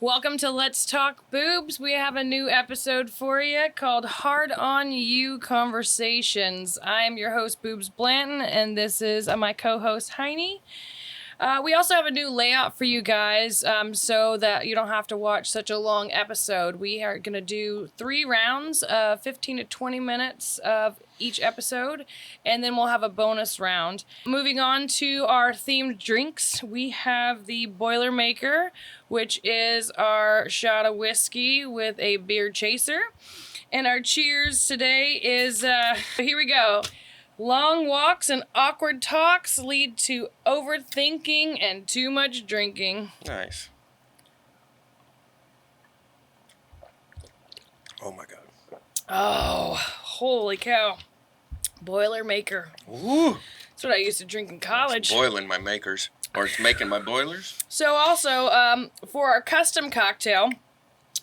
Welcome to Let's Talk Boobs. We have a new episode for you called Hard on You Conversations. I am your host, Boobs Blanton, and this is my co-host, Heine. We also have a new layout for you guys so that you don't have to watch such a long episode. We are going to do 3 rounds of 15 to 20 minutes of each episode, and then we'll have a bonus round. Moving on to our themed drinks, we have the Boilermaker, which is our shot of whiskey with a beer chaser. And our cheers today is, here we go. Long walks and awkward talks lead to overthinking and too much drinking. Nice. Oh my God. Oh, holy cow. Boilermaker. Ooh. That's what I used to drink in college. It's boiling my makers. Or it's making my boilers. So also, for our custom cocktail,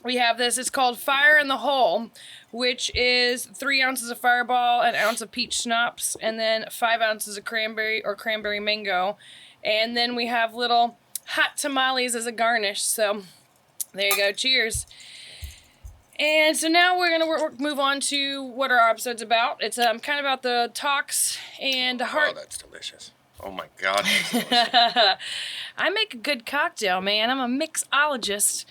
we have this. It's called Fire in the Hole, which is 3 ounces of Fireball, an ounce of peach schnapps, and then 5 ounces of cranberry or cranberry mango. And then we have little hot tamales as a garnish. So there you go. Cheers. And so now we're going to move on to what our episode's about. It's kind of about the talks and the heart. Oh, that's delicious. Oh my God, that's delicious. I make a good cocktail, man. I'm a mixologist.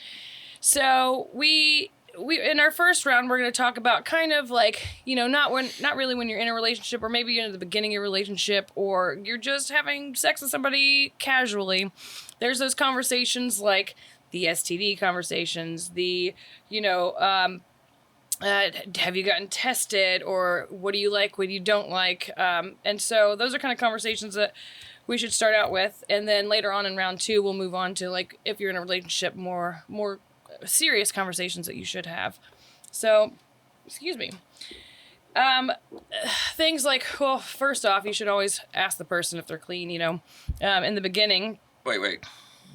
So we in our first round, we're going to talk about kind of like, you know, not really when you're in a relationship, or maybe you're in the beginning of your relationship, or you're just having sex with somebody casually. There's those conversations like the STD conversations, the, you know, have you gotten tested, or what do you like, what you don't like? And so those are kind of conversations that we should start out with. And then later on in round 2, we'll move on to, like, if you're in a relationship, more serious conversations that you should have. So, excuse me. Things like, well, first off, you should always ask the person if they're clean, you know, in the beginning. Wait.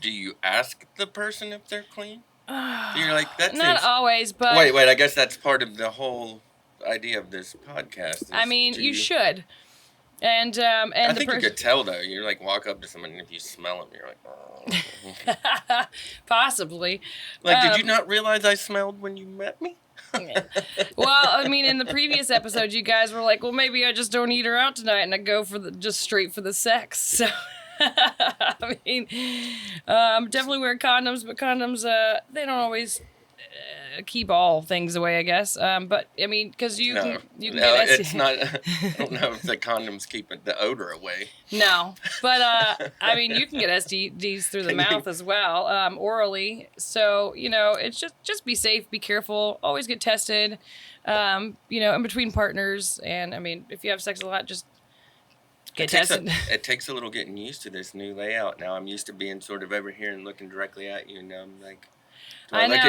Do you ask the person if they're clean? You're like, that Not seems... always, but... Wait, I guess that's part of the whole idea of this podcast. I mean, you should. And I think you could tell, though. You like walk up to someone, and if you smell them, you're like, oh. Possibly. Like, did you not realize I smelled when you met me? Well, I mean, in the previous episode, you guys were like, well, maybe I just don't eat her out tonight, and I go for just straight for the sex. So, I mean, definitely wear condoms, but condoms, they don't always keep all things away, I guess. But I mean, because you can get STD. It's not. I don't know if the condoms keep the odor away. No, but I mean, you can get STDs through the mouth as well, orally. So you know, it's just be safe, be careful, always get tested. You know, in between partners, and I mean, if you have sex a lot, just get tested. It takes a little getting used to this new layout. Now I'm used to being sort of over here and looking directly at you, and now I'm like. Do I look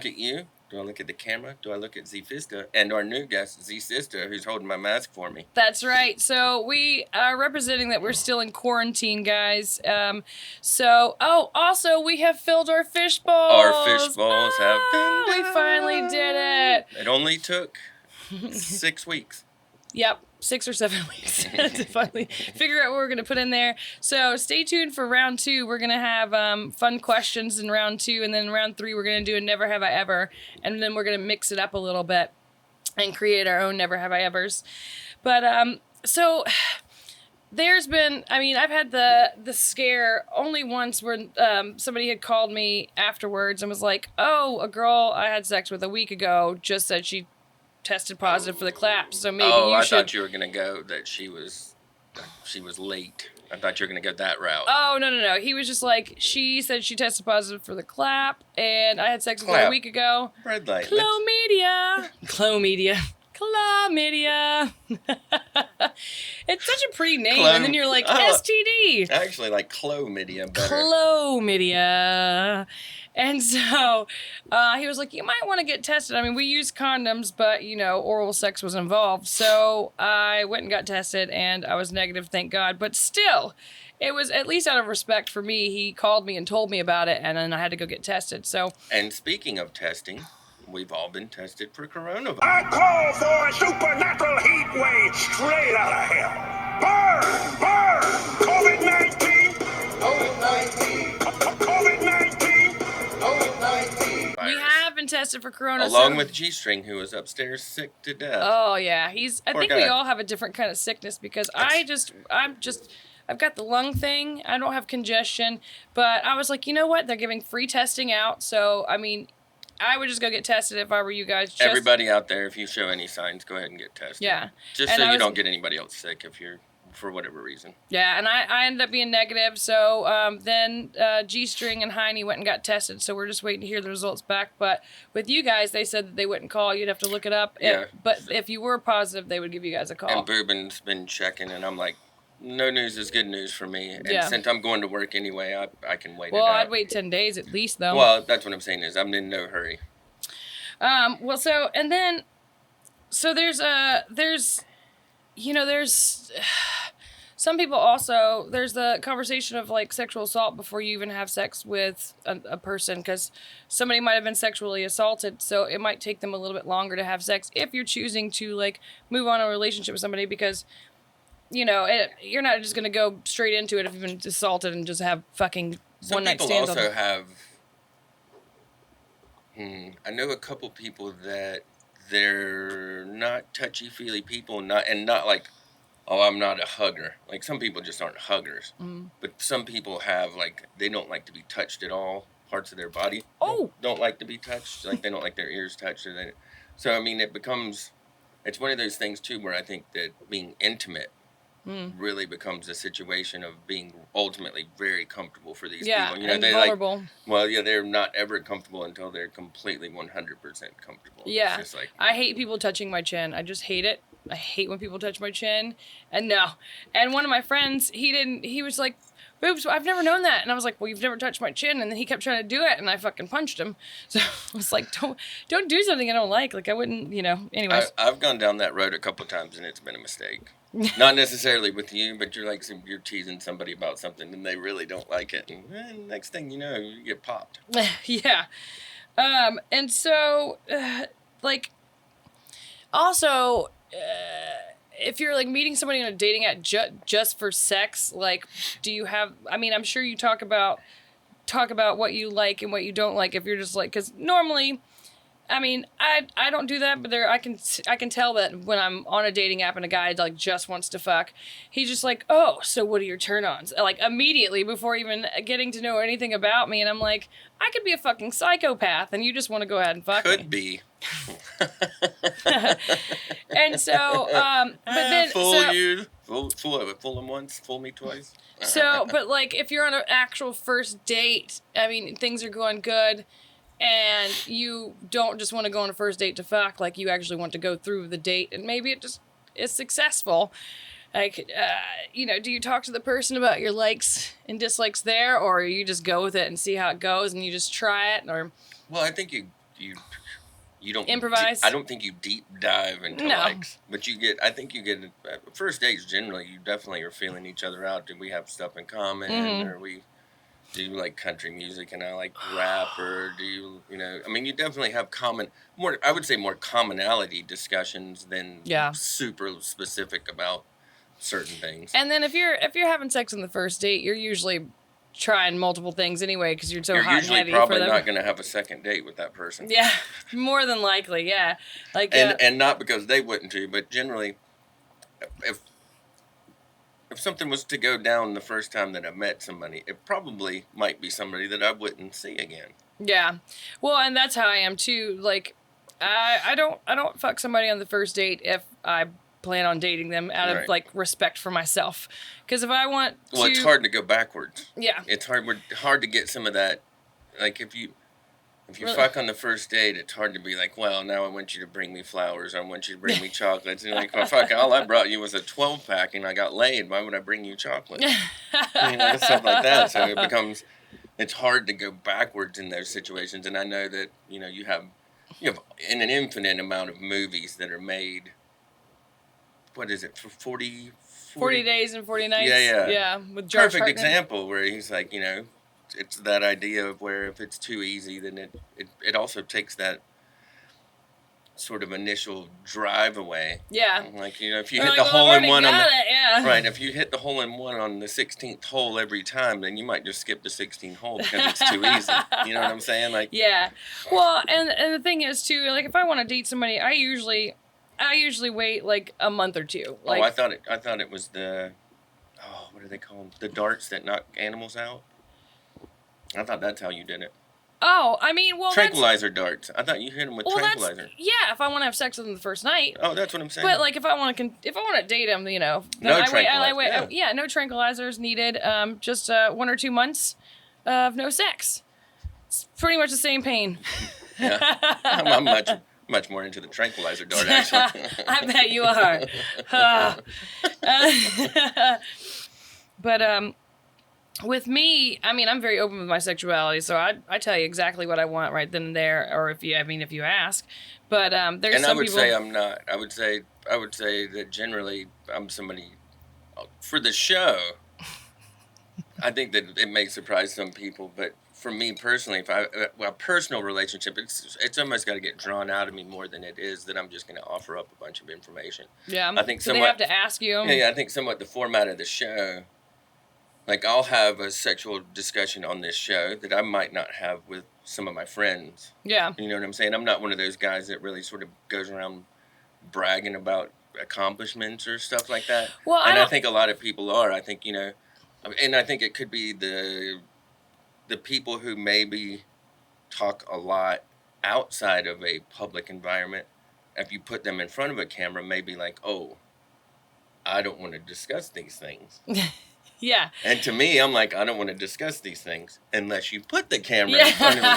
at you? Do I look at the camera? Do I look at Z-Fista? And our new guest, Z-Sister, who's holding my mask for me. That's right. So we are representing that we're still in quarantine, guys. Also, we have filled our fish bowls. Our fish bowls have been done. We finally did it. It only took 6 weeks. Yep. 6 or 7 weeks to finally figure out what we're going to put in there. So stay tuned for round 2. We're going to have fun questions in round 2. And then in round 3, we're going to do a Never Have I Ever. And then we're going to mix it up a little bit and create our own Never Have I Evers. But so there's been, I mean, I've had the scare only once where somebody had called me afterwards and was like, oh, a girl I had sex with a week ago just said she tested positive for the clap, so maybe I thought you were gonna go that she was late. I thought you were gonna go that route. Oh no! He was just like, she said she tested positive for the clap, and I had sex with her a week ago. Red light. Chlamydia. It's such a pretty name, and then you're like, STD. I actually like chlamydia better. Chlamydia. And so he was like, you might want to get tested. I mean, we use condoms, but, you know, oral sex was involved. So I went and got tested, and I was negative, thank God. But still, it was at least out of respect for me. He called me and told me about it, and then I had to go get tested. So. And speaking of testing, we've all been tested for coronavirus. I call for a supernatural heat wave straight out of hell. Burn! Burn! COVID-19! COVID-19! COVID-19! COVID-19! tested for corona. Along with G-String, who was upstairs sick to death. Oh yeah, I think we guy. all have a different kind of sickness because I've got the lung thing. I don't have congestion, but I was like, you know what? They're giving free testing out, so I mean, I would just go get tested if I were you guys. Everybody out there, if you show any signs, go ahead and get tested. Yeah. Just so you don't get anybody else sick if you're, for whatever reason. Yeah, and I ended up being negative, so then G-String and Heine went and got tested, so we're just waiting to hear the results back. But with you guys, they said that they wouldn't call. You'd have to look it up. Yeah. But if you were positive, they would give you guys a call. And Boobin's been checking, and I'm like, no news is good news for me. And Yeah. since I'm going to work anyway, I can wait Well, it out. I'd wait 10 days at least, though. Well, that's what I'm saying is I'm in no hurry. So there's some people also, there's the conversation of like sexual assault before you even have sex with a person, because somebody might have been sexually assaulted, so it might take them a little bit longer to have sex if you're choosing to like move on a relationship with somebody, because you're not just going to go straight into it if you've been assaulted and just have fucking one night stands. Some people also have, I know a couple people that they're not touchy-feely people, and not like, oh, I'm not a hugger. Like, some people just aren't huggers. But some people have, like, they don't like to be touched at all, parts of their body. Oh! Don't like to be touched. Like, they don't like their ears touched. So, I mean, it's one of those things, too, where I think that being intimate really becomes a situation of being ultimately very comfortable for these people. And vulnerable. They're not ever comfortable until they're completely 100% comfortable. Yeah. It's just like, I hate people touching my chin. I just hate it. I hate when people touch my chin. And one of my friends, he was like, Boobs, I've never known that. And I was like, well, you've never touched my chin. And then he kept trying to do it, and I fucking punched him. So I was like, don't do something I don't like. Like, I wouldn't, anyways. I've gone down that road a couple of times, and it's been a mistake. Not necessarily with you, but you're teasing somebody about something, and they really don't like it. And next thing you know, you get popped. Yeah. And so, also, if you're like meeting somebody on a dating app just for sex, like, do you have? I mean, I'm sure you talk about what you like and what you don't like. If you're just like, because normally, I mean, I don't do that, but I can tell that when I'm on a dating app and a guy like just wants to fuck, he's just like, oh, so what are your turn-ons? Like immediately before even getting to know anything about me, and I'm like, I could be a fucking psychopath, and you just want to go ahead and fuck me. Could be. And so, but then fool him once, fool me twice. So, but like if you're on an actual first date, I mean, things are going good, and you don't just want to go on a first date to fuck, like you actually want to go through the date, and maybe it just is successful. Like, do you talk to the person about your likes and dislikes there, or you just go with it and see how it goes, and you just try it, or? Well, I think you don't improvise. I don't think you deep dive into likes, but I think you get first dates generally. You definitely are feeling each other out. Do we have stuff in common, or do you like country music and I like rap, or do you I mean, you definitely have I would say more commonality discussions than super specific about certain things. And then if you're having sex on the first date, you're usually trying multiple things anyway because you're so hot and heavy for them. You're usually probably not going to have a second date with that person. Yeah, more than likely, yeah. Like and not because they wouldn't to, but generally, if something was to go down the first time that I met somebody, it probably might be somebody that I wouldn't see again. Yeah, well, and that's how I am too. Like, I don't fuck somebody on the first date if I plan on dating them out of like respect for myself, because if I want to, it's hard to go backwards. Yeah, it's hard to get some of that. Like if you fuck on the first date, it's hard to be like, well, now I want you to bring me flowers, or I want you to bring me chocolates. And like, well, fuck, all I brought you was a 12-pack and I got laid. Why would I bring you chocolate? Stuff like that. So it's hard to go backwards in those situations. And I know that, you have in an infinite amount of movies that are made, what is it, for 40 days and 40 nights? Yeah, with Josh Perfect Hartnett. example where he's like, it's that idea of where if it's too easy, then it also takes that sort of initial drive away. Yeah. Like, you know, if you We're hit like, the "Well, hole I've in one on already the, got it, yeah. right, if you hit the hole in one on the 16th hole every time, then you might just skip the 16th hole because it's too easy. You know what I'm saying? Like, Yeah. Well, and the thing is too, like if I want to date somebody, I usually wait like a month or two. Like, oh, I thought it was the, oh, what do they call them? The darts that knock animals out. I thought that's how you did it. oh, I mean, well, Tranquilizer darts. I thought you hit them with tranquilizer. Yeah. If I want to have sex with them the first night. Oh, that's what I'm saying. But like if I want to date them, you know, then No I wait. tranquilizer, Yeah, no tranquilizers needed. Just 1 or 2 months of no sex. It's pretty much the same pain. Yeah. I'm much more into the tranquilizer dart, actually. I bet you are. But with me, I mean, I'm very open with my sexuality, so I tell you exactly what I want right then and there, or if you ask. But there's And some I would people. say I'm not. I would say that generally I'm somebody for the show. I think that it may surprise some people, but for me personally, if a personal relationship, it's almost got to get drawn out of me more than it is that I'm just going to offer up a bunch of information. Yeah, I think so they have to ask you. Yeah, I think somewhat the format of the show. Like, I'll have a sexual discussion on this show that I might not have with some of my friends. Yeah. You know what I'm saying? I'm not one of those guys that really sort of goes around bragging about accomplishments or stuff like that. Well, I think a lot of people are. I think, you know, and I think it could be the people who maybe talk a lot outside of a public environment. If you put them in front of a camera, maybe like, oh, I don't want to discuss these things. Yeah. And to me, I'm like, I don't want to discuss these things unless you put the camera in front of me.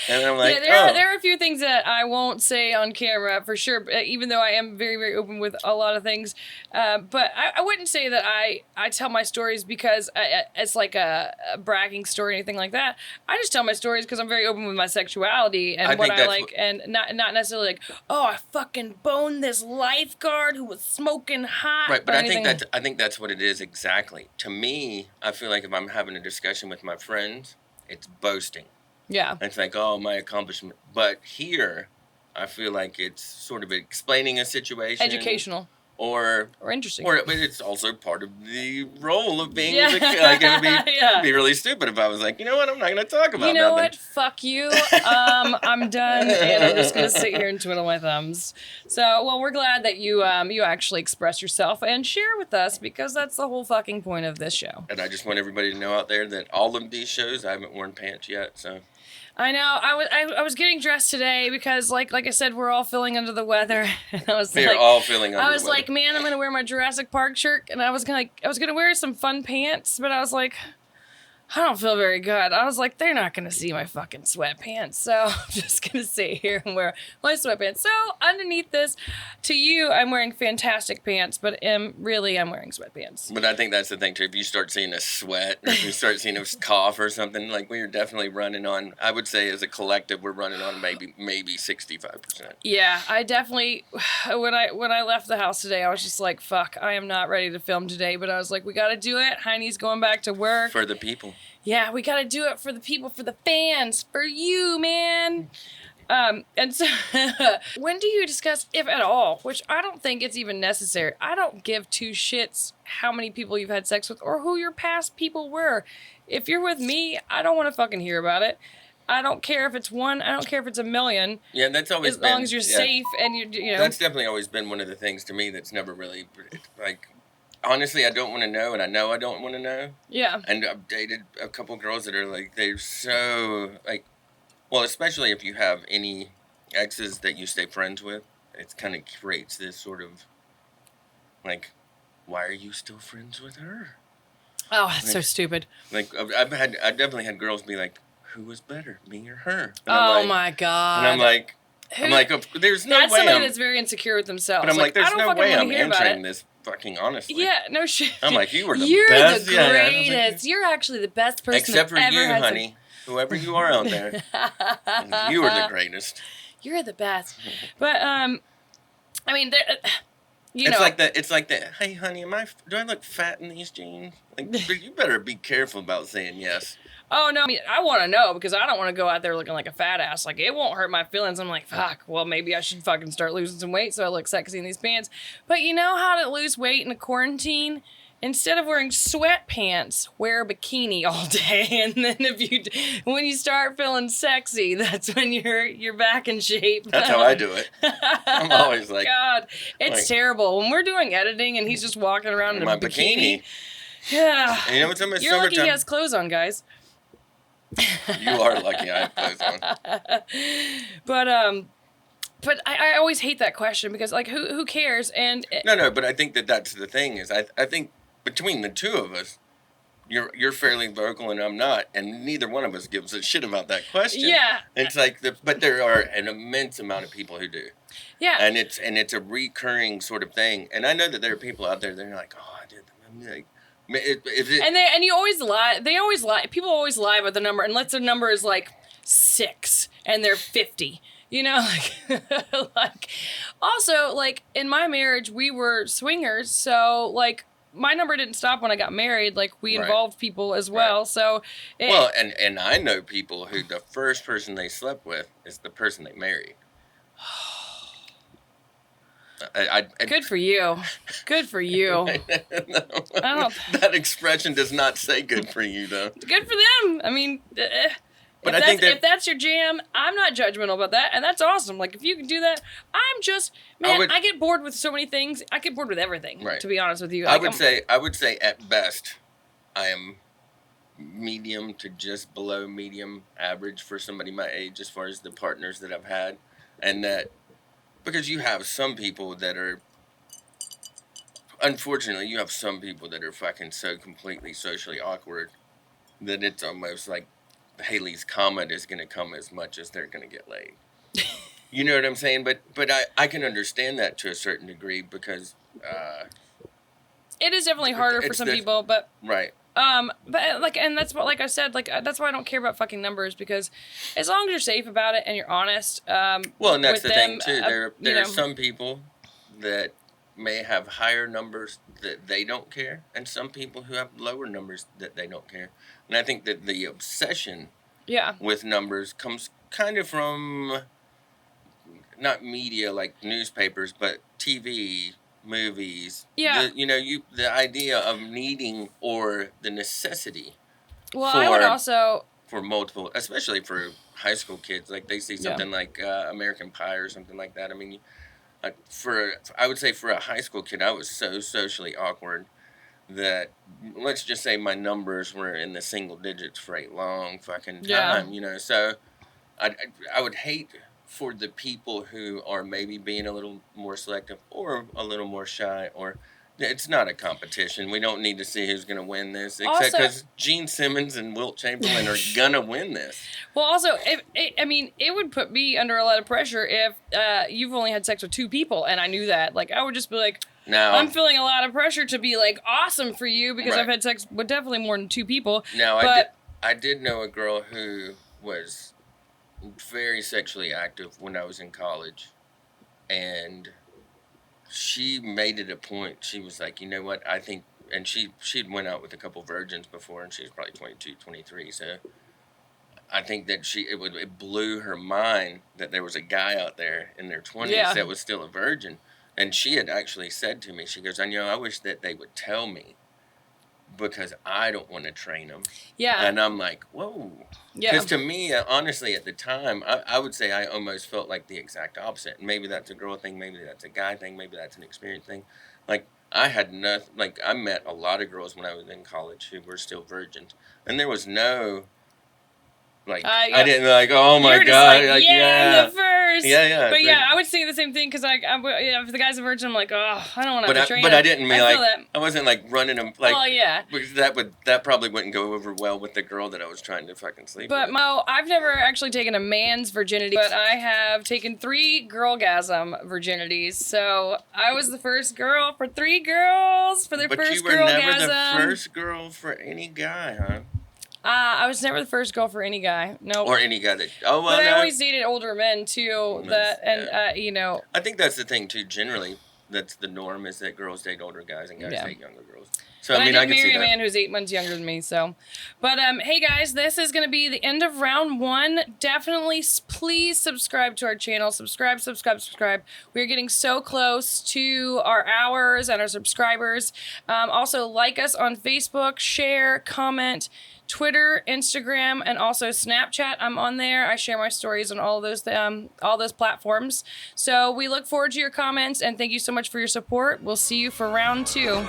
And I'm like, there are a few things that I won't say on camera for sure, even though I am very, very open with a lot of things. But I wouldn't say that I tell my stories because it's like a bragging story or anything like that. I just tell my stories because I'm very open with my sexuality and what I like, and not necessarily like, oh, I fucking boned this lifeguard who was smoking hot. Right, but I think that's what it is exactly. To me, I feel like if I'm having a discussion with my friends, it's boasting. Yeah. It's like, oh, my accomplishment. But here, I feel like it's sort of explaining a situation. Educational. Or interesting. But it's also part of the role of being yeah. like, it would be, yeah. be really stupid if I was like, you know what, I'm not going to talk about that. You know what? Fuck you. I'm done, and I'm just going to sit here and twiddle my thumbs. So, well, we're glad that you actually express yourself and share with us, because that's the whole fucking point of this show. And I just want everybody to know out there that all of these shows, I haven't worn pants yet, so... I know. I was getting dressed today because, like I said, we're all feeling under the weather. And I was We're all feeling under the weather. I was like, man, I'm gonna wear my Jurassic Park shirt, and I was gonna wear some fun pants, but I was like, I don't feel very good. I was like, they're not gonna see my fucking sweatpants, so I'm just gonna sit here and wear my sweatpants. So underneath this, to you, I'm wearing fantastic pants, but I'm wearing sweatpants. But I think that's the thing too. If you start seeing a sweat, or if you start seeing a cough or something, like we are definitely running on. I would say as a collective, we're running on maybe 65%. Yeah, I definitely. When I left the house today, I was just like, fuck, I am not ready to film today. But I was like, we got to do it. Heine's going back to work. For the people. Yeah, we got to do it for the people, for the fans, for you, man. And so, when do you discuss, if at all, which I don't think it's even necessary. I don't give two shits how many people you've had sex with or who your past people were. If you're with me, I don't want to fucking hear about it. I don't care if it's one. I don't care if it's a million. Yeah, that's always as long as you're safe and you know. That's definitely always been one of the things to me that's never really, like, honestly, I don't want to know, and I know I don't want to know. Yeah. And I've dated a couple girls that are like, they're so, like, well, especially if you have any exes that you stay friends with, it kind of creates this sort of, like, why are you still friends with her? Oh, that's so stupid. Like, I definitely had girls be like, who was better, me or her? And oh my God. And I'm like, there's no way. That's somebody that's very insecure with themselves. But I'm like, there's no way I'm answering this. Fucking honestly. Yeah, no shit. I'm like, you were the You're best. You're the greatest. You're actually the best person except for ever you, honey. Whoever you are out there, you are the greatest. You're the best. But I mean, it's like that. Hey, honey, do I look fat in these jeans? Like, you better be careful about saying yes. Oh, no. I mean, I want to know because I don't want to go out there looking like a fat ass. Like, it won't hurt my feelings. I'm like, fuck, well, maybe I should fucking start losing some weight so I look sexy in these pants. But you know how to lose weight in a quarantine? Instead of wearing sweatpants, wear a bikini all day. And then when you start feeling sexy, that's when you're back in shape. That's how I do it. I'm always like, God, it's like, terrible. When we're doing editing and he's just walking around in a my bikini. Yeah. And you know what's in my You're lucky he summertime? has clothes on, guys. You are lucky I have clothes on. But I always hate that question because, like, who cares? And No, but I think that's the thing is I think between the two of us, you're fairly vocal and I'm not, and neither one of us gives a shit about that question. Yeah. It's like but there are an immense amount of people who do. yeah, And it's a recurring sort of thing. And I know that there are people out there that are like, oh, I did. I'm like, and you always lie. They always lie. People always lie about the number unless their number is like 6 and they're 50. You know, like also like in my marriage we were swingers, so like my number didn't stop when I got married. Like we involved people as well. Right. So and I know people who the first person they slept with is the person they married. Good for you. Good for you. That expression does not say good for you, though. Good for them. I mean, but if that's your jam, I'm not judgmental about that, and that's awesome. Like if you can do that, I'm just I get bored with so many things. I get bored with everything. Right. To be honest with you, I like, would say at best, I am medium to just below medium average for somebody my age as far as the partners that I've had, and that because you have some people that are. Unfortunately, you have some people that are fucking so completely socially awkward that it's almost like Haley's Comet is going to come as much as they're going to get laid. You know what I'm saying? But I can understand that to a certain degree because it is definitely harder for some people, but right. But like, and that's what, like I said, like that's why I don't care about fucking numbers because as long as you're safe about it and you're honest. Well, and that's the thing too. There are know, some people that may have higher numbers that they don't care, and some people who have lower numbers that they don't care. And I think that the obsession with numbers comes kind of from not media like newspapers, but TV, movies. Yeah. The idea of needing or the necessity. Well, I would also for multiple, especially for high school kids, like they see something like American Pie or something like that. I mean, I would say for a high school kid, I was so socially awkward that let's just say my numbers were in the single digits for a long fucking time. So I would hate for the people who are maybe being a little more selective or a little more shy, or it's not a competition. We don't need to see who's going to win this, except because Gene Simmons and Wilt Chamberlain are going to win this. Well, also, it would put me under a lot of pressure if you've only had sex with 2 people, and I knew that. Like, I would just be like, I'm feeling a lot of pressure to be, like, awesome for you because I've had sex with definitely more than 2 people. Now, I did know a girl who was very sexually active when I was in college, and she made it a point. She was like, you know what, I think, and she'd went out with a couple virgins before, and she was probably 22, 23, so I think that it blew her mind that there was a guy out there in their 20s that was still a virgin. And she had actually said to me, she goes, I wish that they would tell me because I don't want to train them. Yeah. And I'm like, whoa. Yeah. Because to me, honestly, at the time, I would say I almost felt like the exact opposite. Maybe that's a girl thing. Maybe that's a guy thing. Maybe that's an experience thing. Like, I had nothing. Like, I met a lot of girls when I was in college who were still virgins. And there was no... Like, I didn't like, oh my God. Like, the first. Yeah. But yeah, I would say the same thing because if the guy's a virgin, I'm like, oh, I don't want to train him. But I didn't mean like, I wasn't like running him. Like, well, yeah. Because that probably wouldn't go over well with the girl that I was trying to fucking sleep with. But Mo, I've never actually taken a man's virginity, but I have taken 3 girlgasm virginities. So I was the first girl for 3 girls for their first girlgasm. But you were never the first girl for any guy, huh? I was never the first girl for any guy. No. Or any guy that. Oh well. But I always dated older men too. I think that's the thing too. Generally, that's the norm, is that girls date older guys and guys Yeah. date younger girls. So But I mean, I I did can see marry a that. man who's 8 months younger than me, so. But hey guys, this is gonna be the end of round 1. Definitely, please subscribe to our channel. Subscribe. We're getting so close to our hours and our subscribers. Also, like us on Facebook, share, comment. Twitter, Instagram, and also Snapchat. I'm on there. I share my stories on all those platforms. So we look forward to your comments, and thank you so much for your support. We'll see you for round 2.